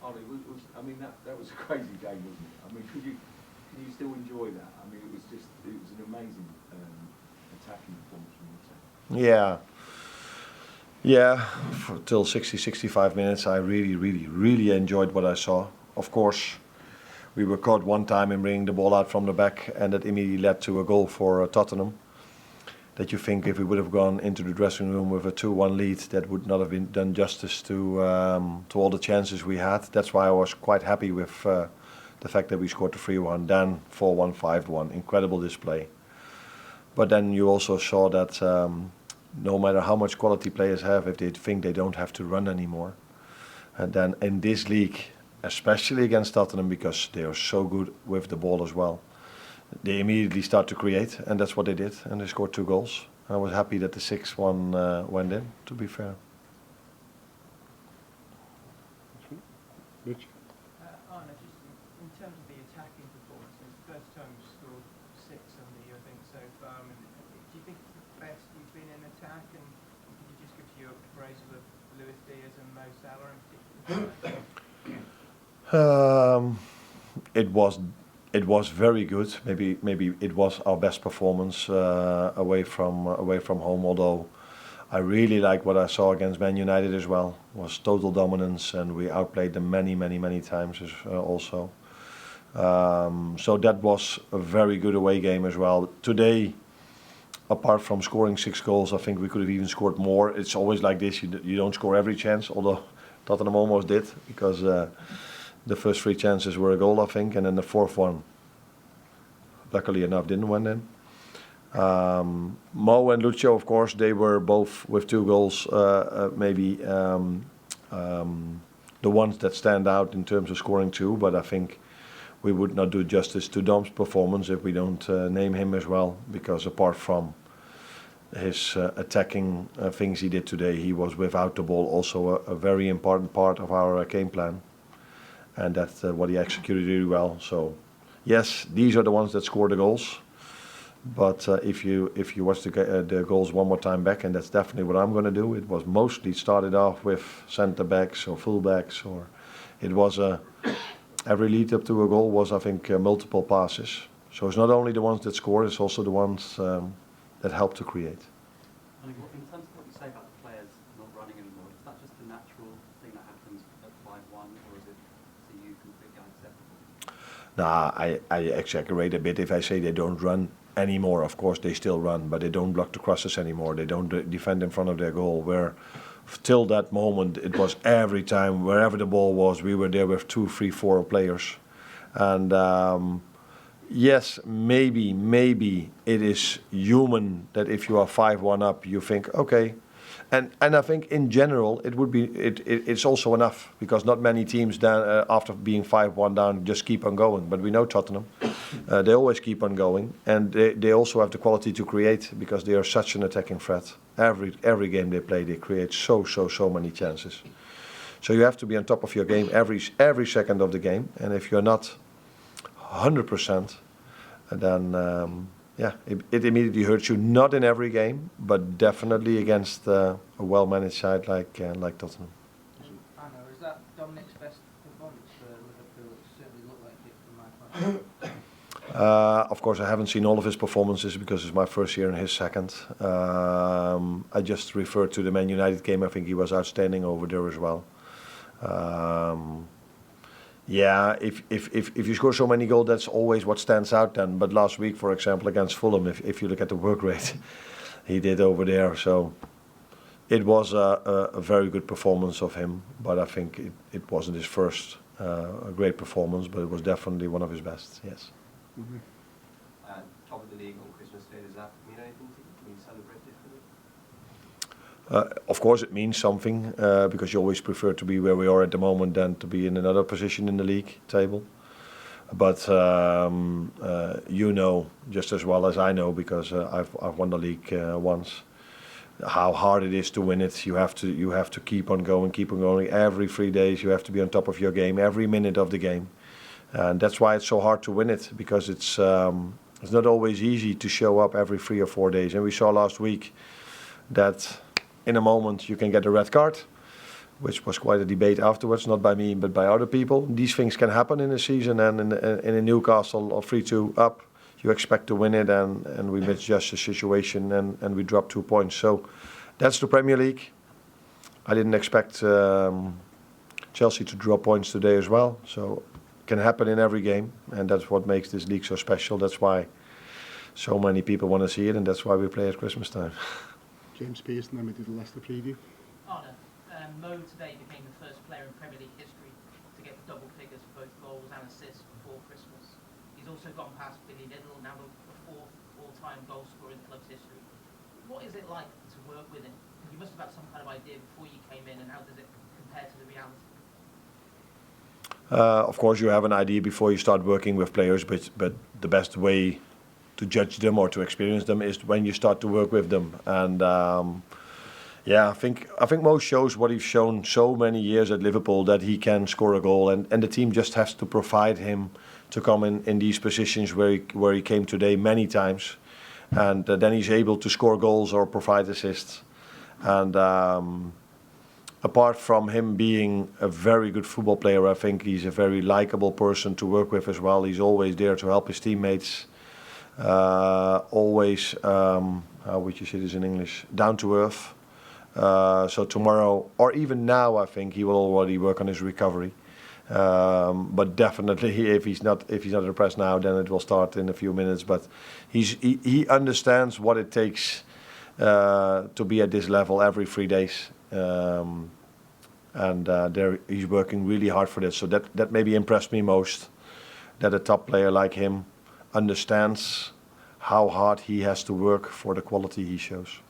Arne, I mean, that was a crazy game, wasn't it? I mean, can you still enjoy that? I mean, it was an amazing attacking performance from your team. Yeah, till 60, 65 minutes, I really enjoyed what I saw. Of course, we were caught one time in bringing the ball out from the back, and that immediately led to a goal for Tottenham. That you think if we would have gone into the dressing room with a 2-1 lead, that would not have been done justice to all the chances we had. That's why I was quite happy with the fact that we scored the 3-1, then 4-1, 5-1. Incredible display. But then you also saw that no matter how much quality players have, if they think they don't have to run anymore, and then in this league, especially against Tottenham, because they are so good with the ball as well, they immediately start to create, and that's what they did, and they scored 2 goals. I was happy that the 6-1 went in, to be fair. Rich? Arne, just in terms of the attacking performance, it's the first time you've scored 6 under you, I think, so far. I mean, do you think it's the best you've been in attack? And could you just give your appraisal of Luis Diaz and Mo Salah in particular? It was very good. Maybe it was our best performance away from home. Although I really like what I saw against Man United as well. It was total dominance, and we outplayed them many times also. So that was a very good away game as well. Today, apart from scoring 6 goals, I think we could have even scored more. It's always like this. You don't score every chance, although Tottenham almost did, because the first 3 chances were a goal, I think, and then the 4th one, luckily enough, didn't went in. Mo and Lucio, of course, they were both with 2 goals, maybe the ones that stand out in terms of scoring 2, but I think we would not do justice to Dom's performance if we don't name him as well, because apart from his attacking things he did today, he was without the ball also a very important part of our game plan. And that's what he executed really well. So, yes, these are the ones that score the goals. But if you watch the goals one more time back, and that's definitely what I'm going to do, it was mostly started off with centre backs or full backs, or it was every lead up to a goal was, I think, multiple passes. So it's not only the ones that score, it's also the ones that help to create. In terms of what you say about the players not running anymore, is that just a natural thing that happens at 5-1, or is it to you completely unacceptable? Nah, I exaggerate a bit if I say they don't run anymore. Of course they still run, but they don't block the crosses anymore. They don't defend in front of their goal, where till that moment it was every time, wherever the ball was, we were there with 2, 3, 4 players. And yes, maybe it is human that if you are 5-1 up, you think, okay. And I think in general it's also enough, because not many teams down, after being 5-1 down just keep on going. But we know Tottenham, they always keep on going, and they also have the quality to create, because they are such an attacking threat. Every game they play, they create so many chances. So you have to be on top of your game every second of the game, and if you're not 100%, then it immediately hurts you. Not in every game, but definitely against a well-managed side like Tottenham. Arne, is that Dominic's best performance for Liverpool? It certainly looked like it from my point of view. Of course, I haven't seen all of his performances because it's my first year and his second. I just referred to the Man United game. I think he was outstanding over there as well. Yeah, if you score so many goals, that's always what stands out then. But last week, for example, against Fulham, if you look at the work rate he did over there, so it was a very good performance of him. But I think it wasn't his first great performance, but it was definitely one of his best, yes. Mm-hmm. Top of the league on Christmas Day, does that mean anything to you? Can you celebrate differently? Of course it means something, because you always prefer to be where we are at the moment than to be in another position in the league table. But you know just as well as I know, because I've won the league once, how hard it is to win it. You have to keep on going. Every 3 days you have to be on top of your game, every minute of the game, and that's why it's so hard to win it, because it's not always easy to show up every 3 or 4 days. And we saw last week that in a moment you can get a red card, which was quite a debate afterwards, not by me but by other people. These things can happen in a season, and in a Newcastle or 3-2 up, you expect to win it, and we misjudged the situation, and we dropped 2 points. So that's the Premier League. I didn't expect Chelsea to drop points today as well. So it can happen in every game, and that's what makes this league so special. That's why so many people want to see it, and that's why we play at Christmas time. James Pearson, then we did the Leicester preview. Arne, Mo today became the first player in Premier League history to get double figures for both goals and assists before Christmas. He's also gone past Billy Liddell, now the fourth all-time goal scorer in the club's history. What is it like to work with him? You must have had some kind of idea before you came in, and how does it compare to the reality? Of course, you have an idea before you start working with players, but the best way to judge them or to experience them is when you start to work with them. And I think Mo shows what he's shown so many years at Liverpool, that he can score a goal, and the team just has to provide him to come in these positions where he came today many times, and then he's able to score goals or provide assists. And apart from him being a very good football player, I think he's a very likable person to work with as well. He's always there to help his teammates. Always, how would you say this in English? Down to earth. So tomorrow, or even now, I think he will already work on his recovery. But definitely, if he's not at the press now, then it will start in a few minutes. But he understands what it takes to be at this level every 3 days. He's working really hard for this. So that maybe impressed me most, that a top player like him understands how hard he has to work for the quality he shows.